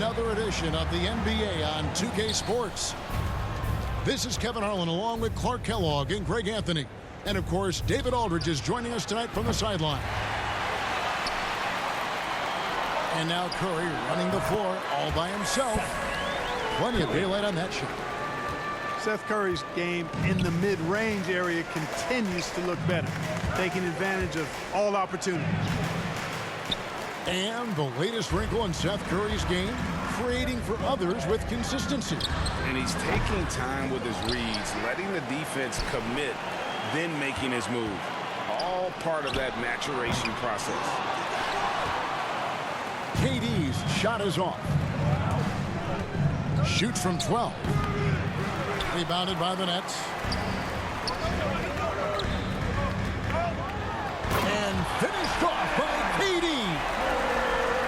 another edition of the NBA on 2K Sports. This is Kevin Harlan along with Clark Kellogg and Greg Anthony. And, of course, David Aldridge is joining us tonight from the sideline. And now Curry running the floor all by himself. Plenty of daylight on that shot. Seth Curry's game in the mid-range area continues to look better, taking advantage of all opportunities. And the latest wrinkle in Seth Curry's game, creating for others with consistency. And he's taking time with his reads, letting the defense commit, then making his move. All part of that maturation process. KD's shot is off. Shoots from 12. Rebounded by the Nets. And finished off by KD.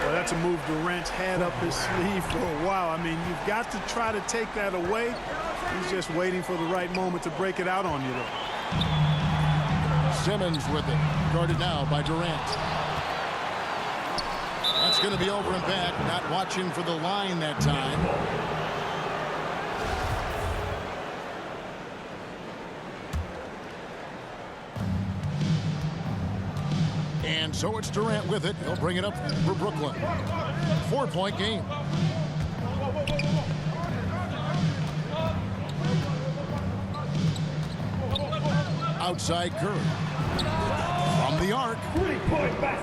Well, that's a move Durant's had up his sleeve for a while. I mean, you've got to try to take that away. He's just waiting for the right moment to break it out on you there. Simmons with it. Guarded now by Durant. That's going to be over and back. Not watching for the line that time. And so it's Durant with it. He'll bring it up for Brooklyn. 4-point game. Outside Curry. From the arc.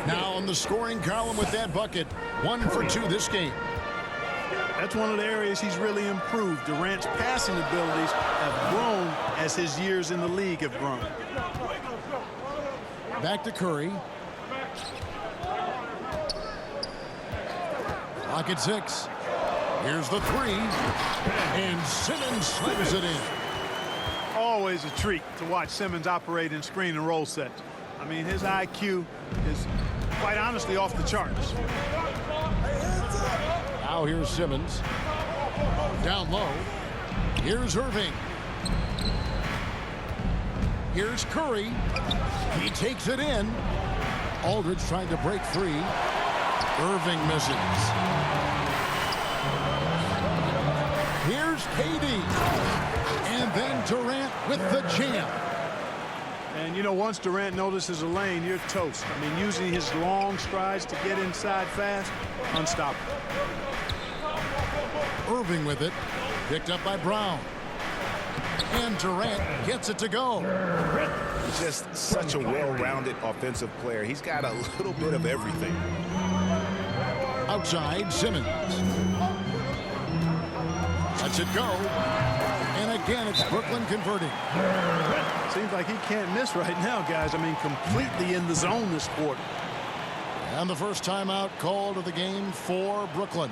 Now on the scoring column with that bucket. 1 for 2 this game. That's one of the areas he's really improved. Durant's passing abilities have grown as his years in the league have grown. Back to Curry. Clock at 6. Here's the 3. And Simmons slams it in. Always a treat to watch Simmons operate in screen and roll sets. I mean, his IQ is quite honestly off the charts. Now here's Simmons. Down low. Here's Irving. Here's Curry. He takes it in. Aldridge trying to break free. Irving misses. Here's KD. And then Durant with the jam. And, you know, once Durant notices a lane, you're toast. I mean, using his long strides to get inside fast, unstoppable. Irving with it. Picked up by Brown. And Durant gets it to go. He's just such a well-rounded offensive player. He's got a little bit of everything. Outside, Simmons. Lets it go. And again, it's Brooklyn converting. Seems like he can't miss right now, guys. I mean, completely in the zone this quarter. And the first timeout called of the game for Brooklyn.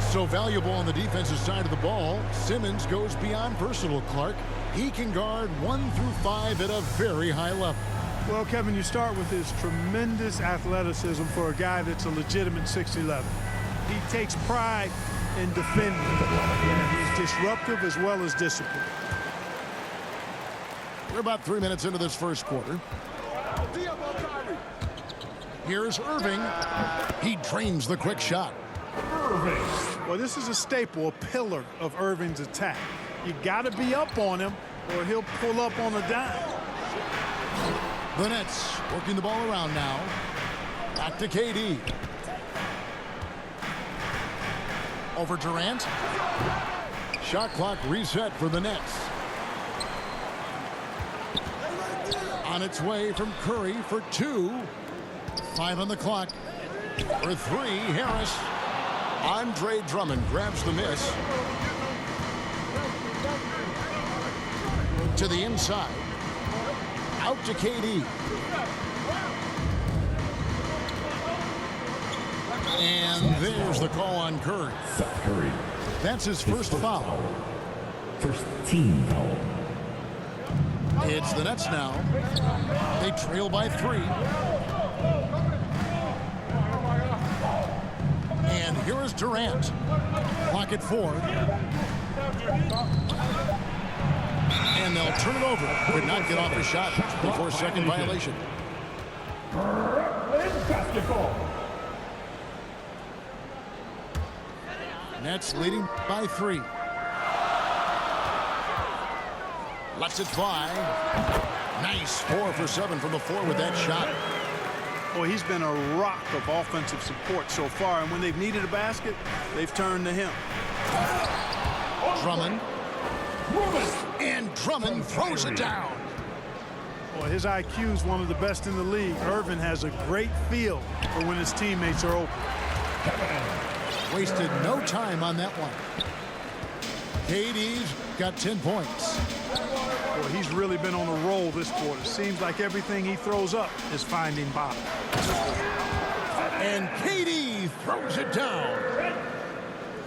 So valuable on the defensive side of the ball, Simmons goes beyond personal, Clark. He can guard 1 through 5 at a very high level. Well, Kevin, you start with his tremendous athleticism for a guy that's a legitimate 6'11". He takes pride in defending. And he's disruptive as well as disciplined. We're about 3 minutes into this first quarter. Here's Irving. He drains the quick shot. Well, this is a staple, a pillar of Irving's attack. You got to be up on him or he'll pull up on a dime. The Nets working the ball around now. Back to KD. Over Durant. Shot clock reset for the Nets. On its way from Curry for 2. 5 on the clock. For 3, Harris. Andre Drummond grabs the miss. To the inside. Out to KD. And there's the call on Curry. Curry. That's his first foul. First team foul. It's the Nets now. They trail by 3. And here is Durant. Clock at 4. And they'll turn it over. Could not get off a shot before second violation. Basketball. Nets leading by 3. Lets it fly. Nice 4 for 7 from the floor with that shot. Boy, he's been a rock of offensive support so far, and when they've needed a basket, they've turned to him. Drummond. And Drummond throws it down. Boy, his IQ is one of the best in the league. Irvin has a great feel for when his teammates are open. Wasted no time on that one. KD's got 10 points. Boy, he's really been on a roll this quarter. Seems like everything he throws up is finding bottom. And KD throws it down.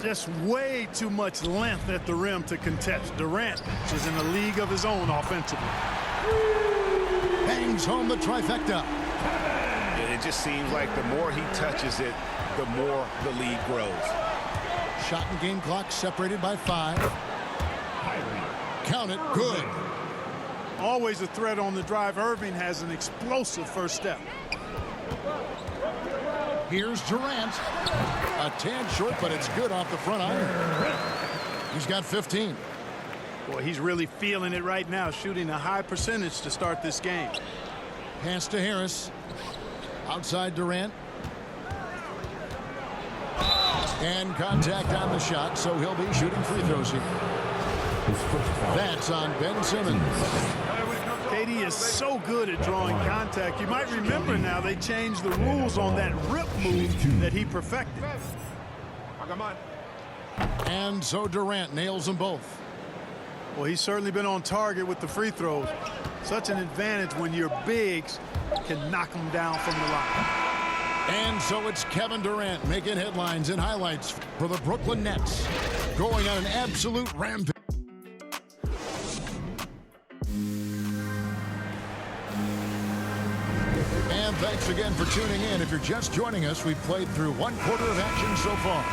Just way too much length at the rim to contest. Durant is in a league of his own offensively. Bangs home the trifecta. It just seems like the more he touches it, the more the lead grows. Shot and game clock separated by 5. Count it. Good. Always a threat on the drive. Irving has an explosive first step. Here's Durant. A tad short, but it's good off the front iron. He's got 15. Boy, he's really feeling it right now, shooting a high percentage to start this game. Pass to Harris. Outside Durant. And contact on the shot, so he'll be shooting free throws here. That's on Ben Simmons. KD is so good at drawing contact. You might remember now they changed the rules on that rip move that he perfected. And so Durant nails them both. Well, he's certainly been on target with the free throws. Such an advantage when your bigs can knock them down from the line. And so it's Kevin Durant making headlines and highlights for the Brooklyn Nets, going on an absolute rampage. And thanks again for tuning in. If you're just joining us, we've played through 1/4 of action so far.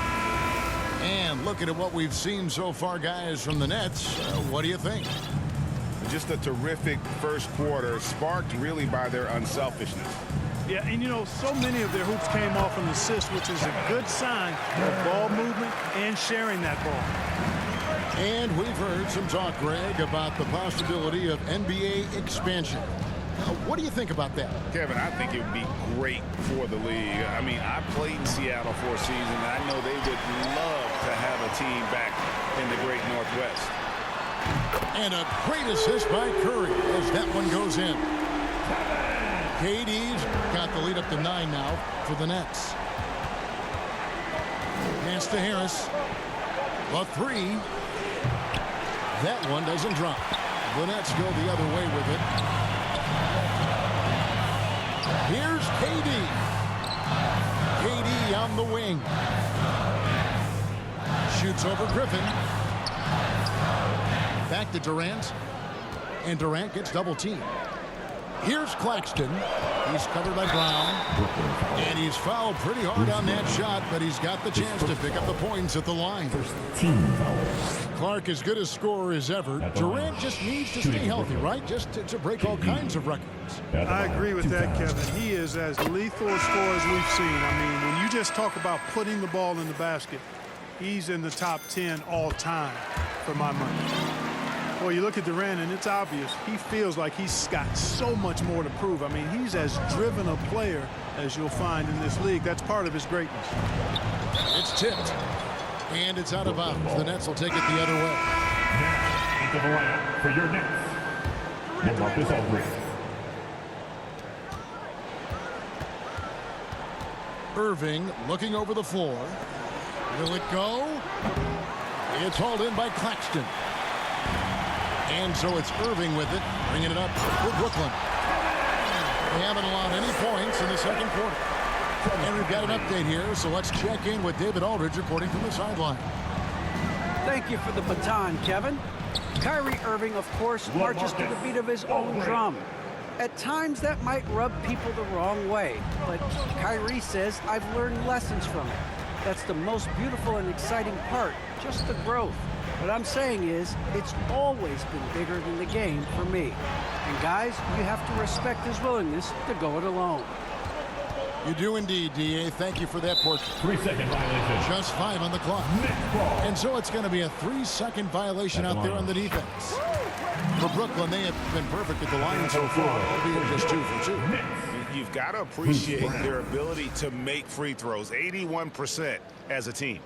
And looking at what we've seen so far, guys, from the Nets, what do you think? Just a terrific first quarter, sparked really by their unselfishness. Yeah, and you know, so many of their hoops came off an assist, which is a good sign of ball movement and sharing that ball. And we've heard some talk, Greg, about the possibility of NBA expansion. What do you think about that? Kevin, I think it would be great for the league. I mean, I played in Seattle for a season, and I know they would love to have a team back in the Great Northwest. And a great assist by Curry as that one goes in. KD's got the lead up to 9 now for the Nets. Pass to Harris. A 3. That one doesn't drop. The Nets go the other way with it. Here's KD. KD on the wing. Shoots over Griffin. Back to Durant. And Durant gets double teamed. Here's Claxton. He's covered by Brown. And he's fouled pretty hard on that shot, but he's got the chance to pick up the points at the line. Team foul. Clark as good a scorer as ever. Durant just needs to stay healthy, right? Just to break all kinds of records. I agree with that, Kevin. He is as lethal a scorer as we've seen. I mean, when you just talk about putting the ball in the basket, he's in the top 10 all time for my money. Well, you look at Durant, and it's obvious. He feels like he's got so much more to prove. I mean, he's as driven a player as you'll find in this league. That's part of his greatness. It's tipped. And it's out of bounds. The Nets will take it the other way. Now, into the lineup for your Nets. Marcus Aldridge. Irving looking over the floor. Will it go? It's hauled in by Claxton. And so it's Irving with it, bringing it up for Brooklyn. They haven't allowed any points in the second quarter. And we've got an update here, so let's check in with David Aldridge reporting from the sideline. Thank you for the baton, Kevin. Kyrie Irving, of course, marches to the beat of his own drum. At times, that might rub people the wrong way, but Kyrie says, I've learned lessons from it. That's the most beautiful and exciting part, just the growth. What I'm saying is, it's always been bigger than the game for me. And guys, you have to respect his willingness to go it alone. You do indeed, D.A. Thank you for that portrait. 3-second violation. Just 5 on the clock. Next ball. And so it's going to be a 3-second violation out there on the defense. For Brooklyn, they have been perfect at the line so far, albeit just 2 for 2. You've got to appreciate their ability to make free throws. 81% as a team.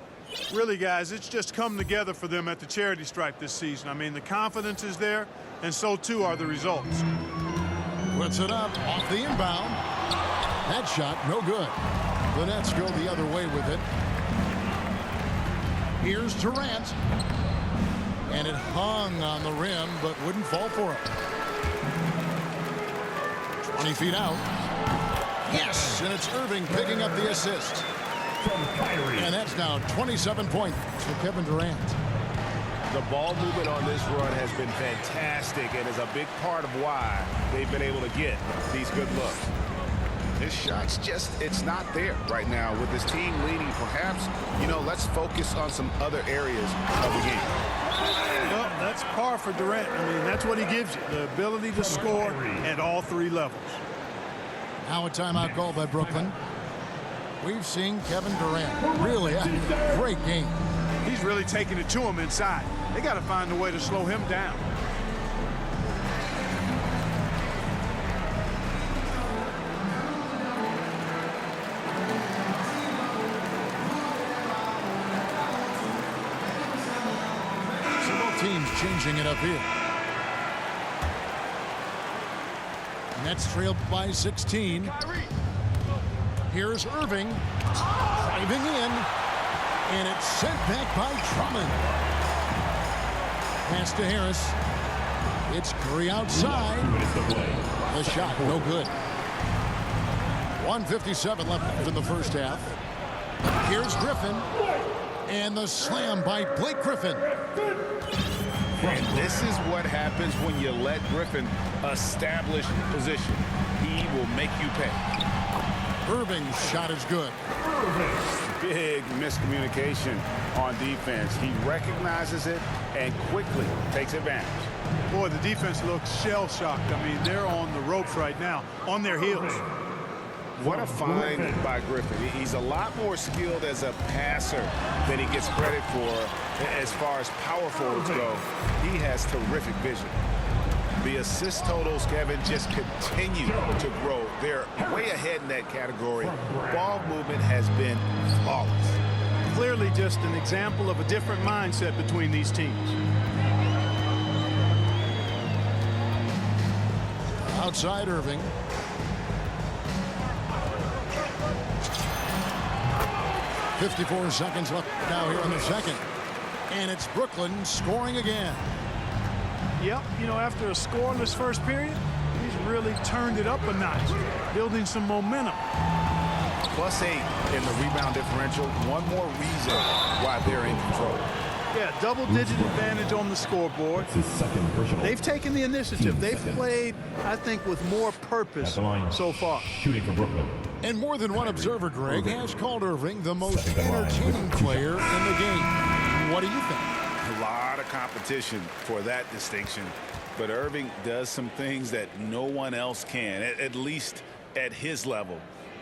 Really, guys, it's just come together for them at the charity stripe this season. I mean, the confidence is there, and so too are the results. Puts it up off the inbound. That shot, no good. The Nets go the other way with it. Here's Durant. And it hung on the rim, but wouldn't fall for him. 20 feet out. Yes, and it's Irving picking up the assist. From Kyrie. And that's now 27 points for Kevin Durant. The ball movement on this run has been fantastic and is a big part of why they've been able to get these good looks. His shot's just, it's not there right now with his team leading. Perhaps, let's focus on some other areas of the game. Well, that's par for Durant. I mean, that's what he gives you, the ability to score at all 3 levels. Now a timeout called by Brooklyn. We've seen Kevin Durant really a great game. He's really taking it to him inside. They got to find a way to slow him down. Teams changing it up here. Nets trailed by 16. Here's Irving driving in, and it's sent back by Drummond. Pass to Harris. It's Curry outside. The shot no good. 1:57 left in the first half. Here's Griffin, and the slam by Blake Griffin. And this is what happens when you let Griffin establish position. He will make you pay. Irving's shot is good. Big miscommunication on defense. He recognizes it and quickly takes advantage. Boy, the defense looks shell-shocked. I mean, they're on the ropes right now, on their heels. What a find by Griffin. He's a lot more skilled as a passer than he gets credit for as far as power forwards go. He has terrific vision. The assist totals, Kevin, just continue to grow. They're way ahead in that category. Ball movement has been flawless. Clearly just an example of a different mindset between these teams. Outside Irving. .54 seconds left now here in the second. And it's Brooklyn scoring again. Yep, after a scoreless first period, he's really turned it up a notch, building some momentum. +8 in the rebound differential. One more reason why they're in control. Yeah, double-digit advantage on the scoreboard. They've taken the initiative. They've played, I think, with more purpose so far. Shooting for Brooklyn. And more than one observer, Greg, has called Irving the most entertaining player in the game. What do you think? A lot of competition for that distinction. But Irving does some things that no one else can, at least at his level.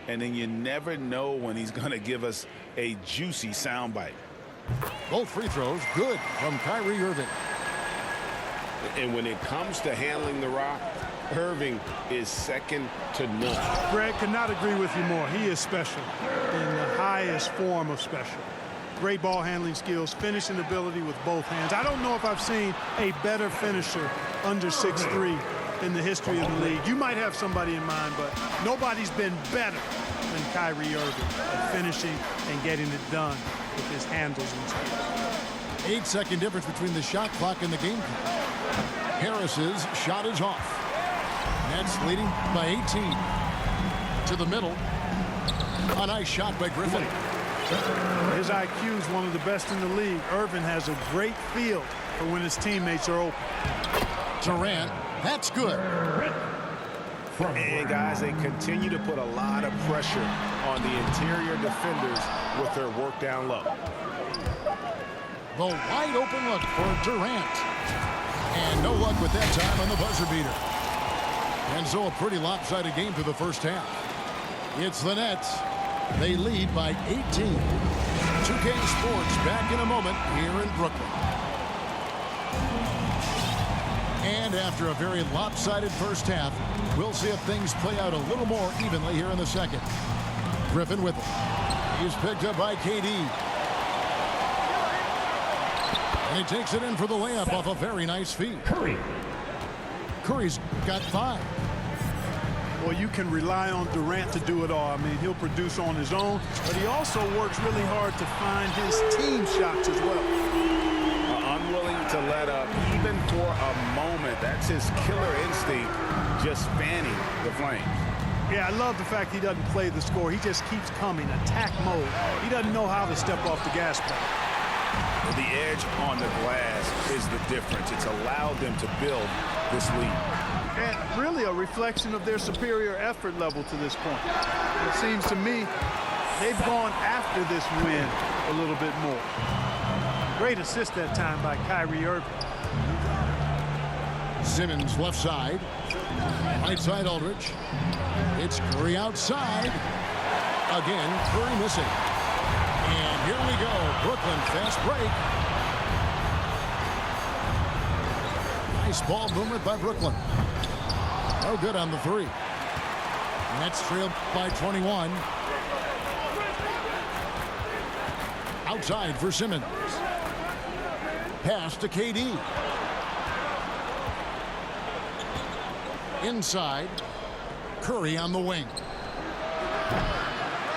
And then you never know when he's going to give us a juicy soundbite. Both free throws good from Kyrie Irving. And when it comes to handling the rock, Irving is second to none. Greg, could not agree with you more. He is special in the highest form of special. Great ball handling skills, finishing ability with both hands. I don't know if I've seen a better finisher under 6'3" in the history of the league. You might have somebody in mind, but nobody's been better than Kyrie Irving at finishing and getting it done with his handles and skills. 8-second difference between the shot clock and the game clock. Harris's shot is off. Nets leading by 18. To the middle. A nice shot by Griffin. His IQ is one of the best in the league. Irvin has a great feel for when his teammates are open. Durant, that's good. And guys, they continue to put a lot of pressure on the interior defenders with their work down low. The wide open look for Durant. And no luck with that time on the buzzer beater. And so a pretty lopsided game through the first half. It's the Nets. They lead by 18. 2K Sports back in a moment here in Brooklyn. And after a very lopsided first half, we'll see if things play out a little more evenly here in the second. Griffin with it. He's picked up by KD. And he takes it in for the layup off a very nice feed. Curry's got 5. Well, you can rely on Durant to do it all. I mean, he'll produce on his own, but he also works really hard to find his team shots as well. Unwilling to let up even for a moment. That's his killer instinct, just fanning the flames. Yeah, I love the fact he doesn't play the score. He just keeps coming, attack mode. He doesn't know how to step off the gas pedal. The edge on the glass is the difference. It's allowed them to build this lead. And really a reflection of their superior effort level to this point. It seems to me they've gone after this win a little bit more. Great assist that time by Kyrie Irving. Simmons left side. Right side Aldridge. It's Curry outside. Again, Curry missing. And here we go. Brooklyn fast break. Nice ball movement by Brooklyn. No good on the 3. Nets trailed by 21. Outside for Simmons. Pass to KD. Inside. Curry on the wing.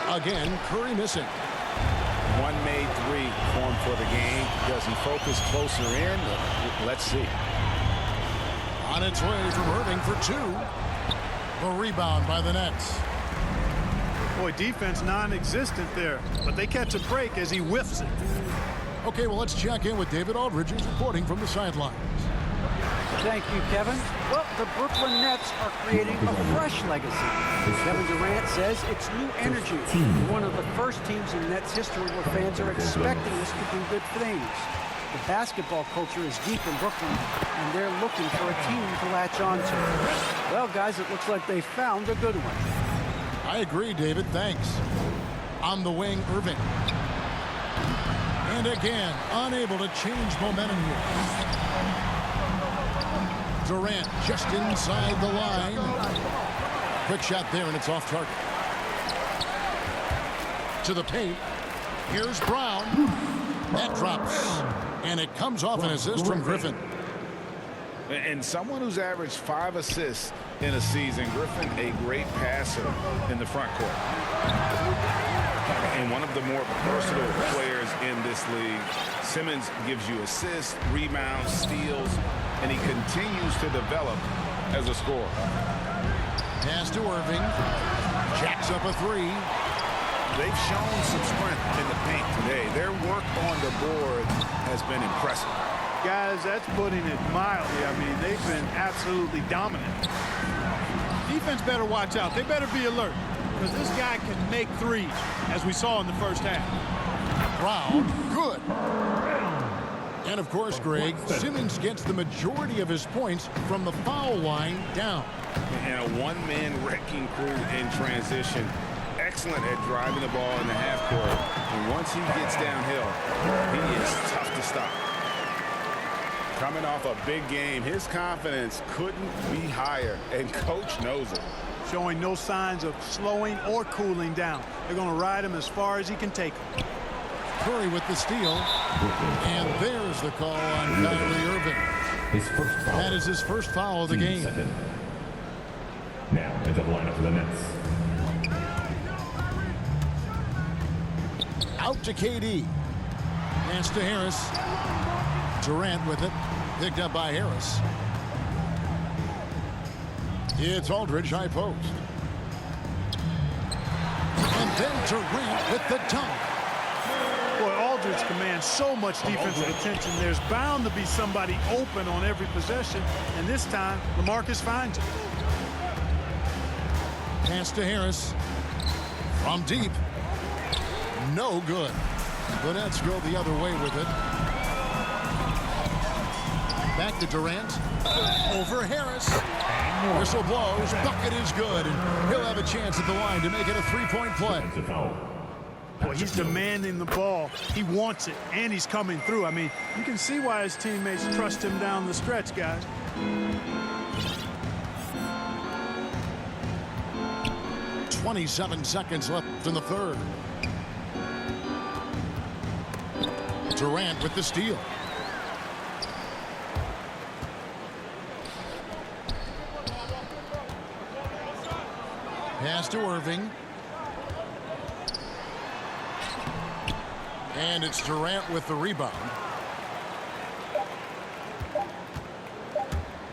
Again, Curry missing. One made 3 for him for the game. Does he focus closer in? Let's see. On its way from Irving for 2. The rebound by the Nets. Boy, defense non-existent there, but they catch a break as he whiffs it. Okay, well, let's check in with David Aldridge, who's reporting from the sidelines. Thank you, Kevin. Well, the Brooklyn Nets are creating a fresh legacy. Kevin Durant says it's new energy. One of the first teams in Nets history where fans are expecting us to do good things. The basketball culture is deep in Brooklyn, and they're looking for a team to latch on to. Well, guys, it looks like they found a good one. I agree, David. Thanks. On the wing, Irving. And again, unable to change momentum here. Durant just inside the line. Quick shot there, and it's off target. To the paint. Here's Brown. That drops. And it comes off an assist from Griffin. And someone who's averaged 5 assists in a season, Griffin, a great passer in the front court. And one of the more versatile players in this league. Simmons gives you assists, rebounds, steals, and he continues to develop as a scorer. Pass to Irving. Jacks up a 3. They've shown some strength in the paint today. Their work on the board has been impressive. Guys, that's putting it mildly. I mean, they've been absolutely dominant. Defense better watch out. They better be alert, because this guy can make threes, as we saw in the first half. Brown, good. And of course, Greg, Simmons gets the majority of his points from the foul line down. And a one-man wrecking crew in transition. Excellent at driving the ball in the half court. And once he gets downhill, he is tough to stop. Coming off a big game, his confidence couldn't be higher, and coach knows it. Showing no signs of slowing or cooling down. They're going to ride him as far as he can take him. Curry with the steal. And there's the call on Kyrie Irving. His first foul. That is his first foul of the game. Second. Now into the lineup for the Nets. Out to KD. Pass to Harris. Durant with it. Picked up by Harris. It's Aldridge, high post. And then Durant with the dunk. Boy, Aldridge commands so much defensive attention. There's bound to be somebody open on every possession, and this time, LaMarcus finds it. Pass to Harris. From deep. No good. The Nets go the other way with it. Back to Durant. Over Harris. Whistle blows. Bucket is good. And he'll have a chance at the line to make it a three-point play. It's a foul. Boy, he's demanding the ball. He wants it, and he's coming through. I mean, you can see why his teammates trust him down the stretch, guys. .27 seconds left in the third. Durant with the steal. Pass to Irving. And it's Durant with the rebound.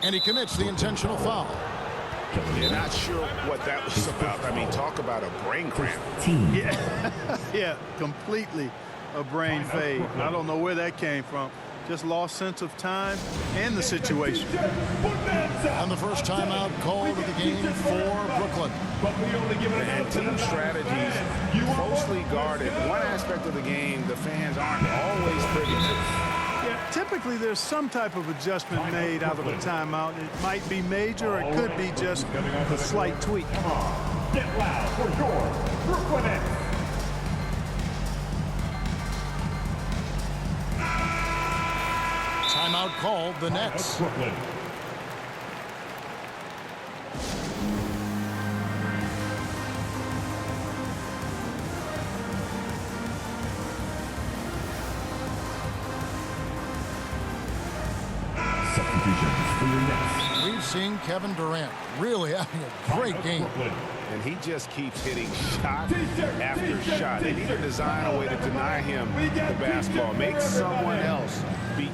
And he commits the intentional foul. You're not sure what that was about. I mean, talk about a brain cramp. Yeah, completely a brain fade. I don't know where that came from. Just lost sense of time and the situation. And the first timeout called of the game for Brooklyn. And team strategies closely guarded. One aspect of the game the fans aren't always privy to. Yeah, typically there's some type of adjustment made out of a timeout. It might be major, or it could be just a slight tweak. Come on, get loud for your Brooklyn Nets. Timeout called the Nets. Brooklyn. Substitutions for your Nets. We've seen Kevin Durant really having a great game. Brooklyn. And he just keeps hitting shot after shot. They need to design a way to deny him the basketball. Make someone else beat you.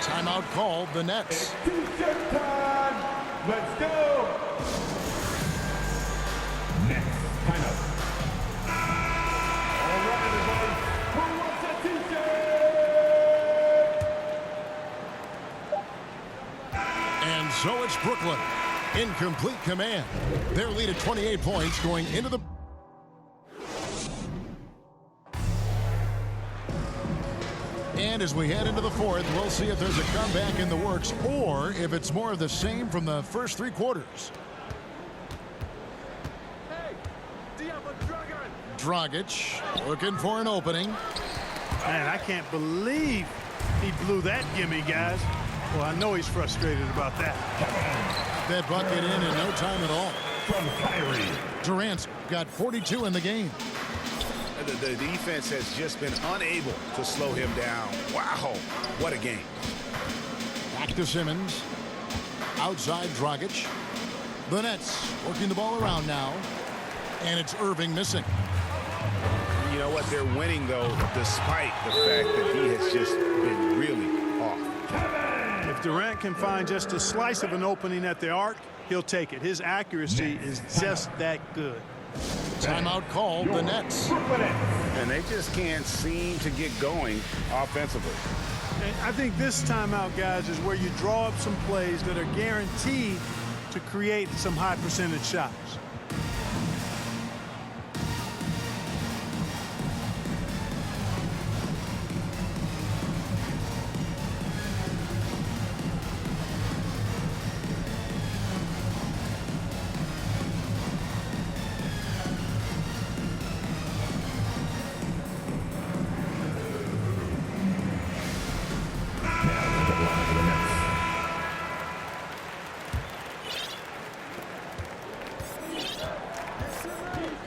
Timeout called the Nets. Two-step time. Let's go. Next, timeout. All right, everybody. Who wants a t-shirt? And so it's Brooklyn in complete command. Their lead at 28 points going into the... And as we head into the fourth, we'll see if there's a comeback in the works or if it's more of the same from the first three quarters. Dragic looking for an opening. Man, I can't believe he blew that gimme, guys. Well, I know he's frustrated about that. That bucket in no time at all. From Kyrie. Durant's got 42 in the game. The defense has just been unable to slow him down. Wow, what a game. Back to Simmons. Outside Dragic. The Nets working the ball around now. And it's Irving missing. You know what? They're winning, though, despite the fact that he has just been really off. If Durant can find just a slice of an opening at the arc, he'll take it. His accuracy is just that good. Timeout called the Nets. And they just can't seem to get going offensively. And I think this timeout, guys, is where you draw up some plays that are guaranteed to create some high percentage shots.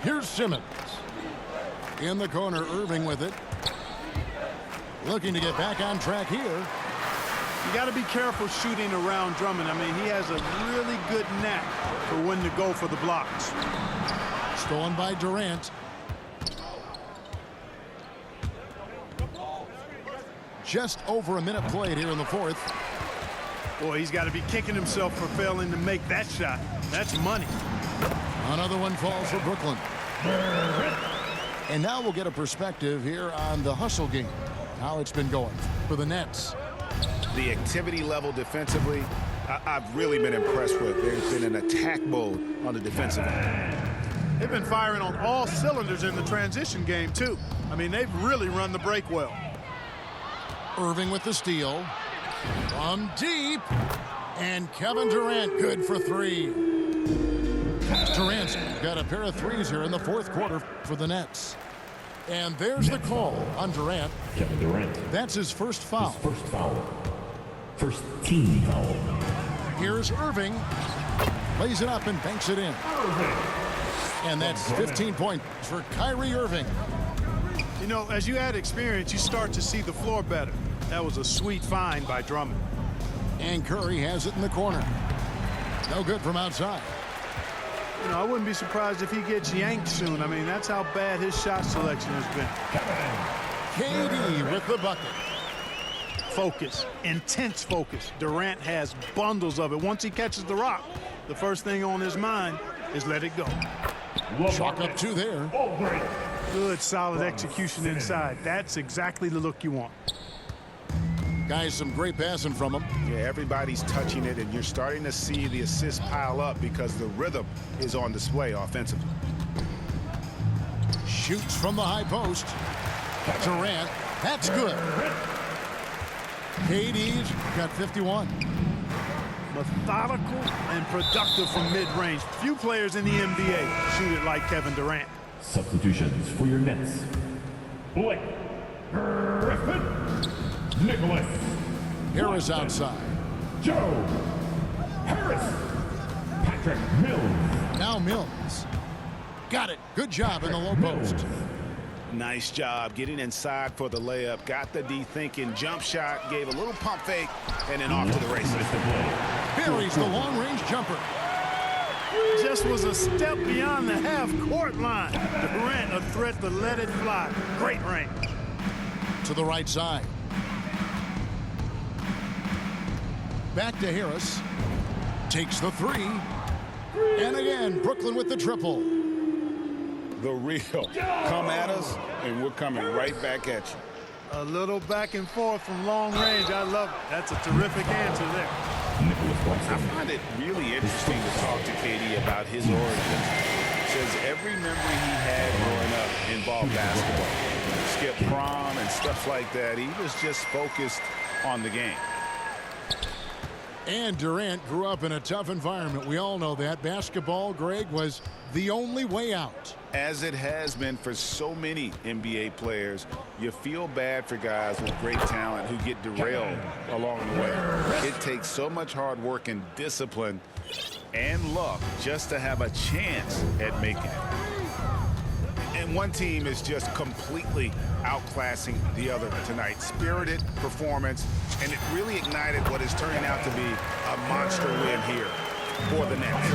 Here's Simmons. In the corner, Irving with it. Looking to get back on track here. You got to be careful shooting around Drummond. I mean, he has a really good knack for when to go for the blocks. Stolen by Durant. Just over a minute played here in the fourth. Boy, he's got to be kicking himself for failing to make that shot. That's money. Another one falls for Brooklyn. And now we'll get a perspective here on the hustle game. How it's been going for the Nets. The activity level defensively, I've really been impressed with. There's been an attack mode on the defensive end. They've been firing on all cylinders in the transition game, too. I mean, they've really run the break well. Irving with the steal. From deep. And Kevin Durant good for three. Durant's got a pair of threes here in the fourth quarter for the Nets. And there's the call on Durant. Kevin Durant. That's his first foul. His first foul. First team foul. Here's Irving. Lays it up and banks it in. And that's 15 points for Kyrie Irving. You know, as you add experience, you start to see the floor better. That was a sweet find by Drummond. And Curry has it in the corner. No good from outside. You know, I wouldn't be surprised if he gets yanked soon. I mean, that's how bad his shot selection has been. KD with the bucket. Focus, intense focus. Durant has bundles of it. Once he catches the rock, the first thing on his mind is let it go. Chalk up two there. Good, solid execution inside. That's exactly the look you want. Guys, some great passing from him. Yeah, everybody's touching it, and you're starting to see the assists pile up because the rhythm is on display offensively. Shoots from the high post. Durant, that's good. KD's got 51. Methodical and productive from mid-range. Few players in the NBA shoot it like Kevin Durant. Substitutions for your Nets. Blake Griffin. Nicholas. Harris outside. Joe Harris. Patrick Mills. Now Mills. Got it. Good job in the low post. Nice job getting inside for the layup. Got the D thinking. Jump shot. Gave a little pump fake. And then off to the races. Buries the long-range jumper. Just was a step beyond the half-court line. Durant a threat to let it fly. Great range. To the right side. Back to Harris. Takes the three. And again, Brooklyn with the triple. The real. Come at us, and we're coming right back at you. A little back and forth from long range. I love it. That's a terrific answer there. I find it really interesting to talk to KD about his origins. Says every memory he had growing up involved basketball. Skip prom and stuff like that. He was just focused on the game. And Durant grew up in a tough environment. We all know that. Basketball, Greg, was the only way out. As it has been for so many NBA players, you feel bad for guys with great talent who get derailed along the way. It takes so much hard work and discipline and luck just to have a chance at making it. And one team is just completely outclassing the other tonight. Spirited performance, and it really ignited what is turning out to be a monster win here for the Nets.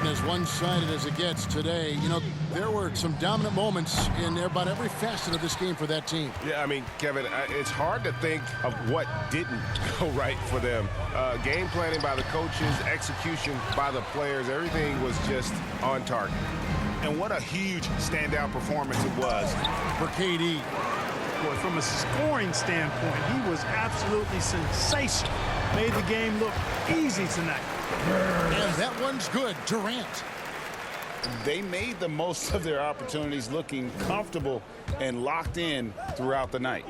And as one-sided as it gets today, you know, there were some dominant moments in about every facet of this game for that team. Yeah, I mean, Kevin, it's hard to think of what didn't go right for them. Game planning by the coaches, execution by the players, everything was just on target. And what a huge standout performance it was for KD. Boy, from a scoring standpoint, he was absolutely sensational. Made the game look easy tonight. And that one's good. Durant. They made the most of their opportunities, looking comfortable and locked in throughout the night.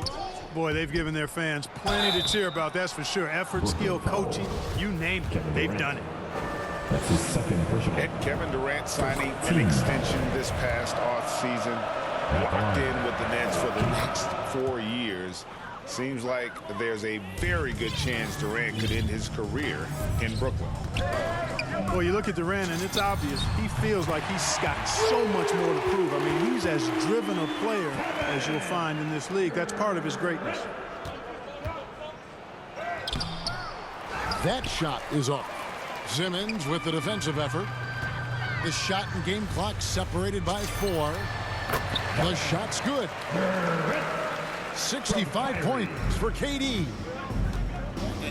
Boy, they've given their fans plenty to cheer about, that's for sure. Effort, skill, coaching, you name it, they've done it. That's his second personal. Kevin Durant signing an extension this past offseason, locked in with the Nets for the next 4 years. Seems like there's a very good chance Durant could end his career in Brooklyn. Well, you look at Durant, and it's obvious he feels like he's got so much more to prove. I mean, he's as driven a player as you'll find in this league. That's part of his greatness. That shot is off. Simmons with the defensive effort. The shot and game clock separated by 4. The shot's good. 65 points for KD.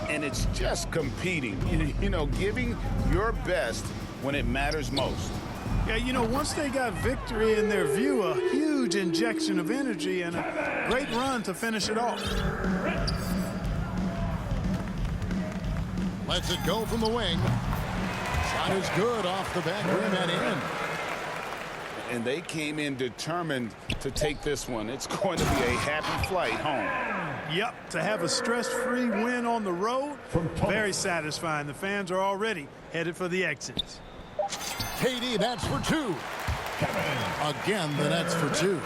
And it's just competing, you know, giving your best when it matters most. Yeah, you know, once they got victory in their view, a huge injection of energy and a great run to finish it off. Lets it go from the wing. Shot is good off the back rim and in. and they came in determined to take this one. It's going to be a happy flight home. Yep, to have a stress-free win on the road, very satisfying. The fans are already headed for the exits. KD, that's for two. Again, the Nets for two.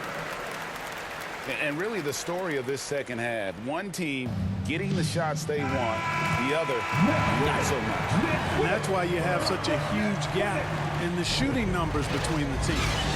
And really the story of this second half, one team getting the shots they want, the other not so much. And that's why you have such a huge gap in the shooting numbers between the teams.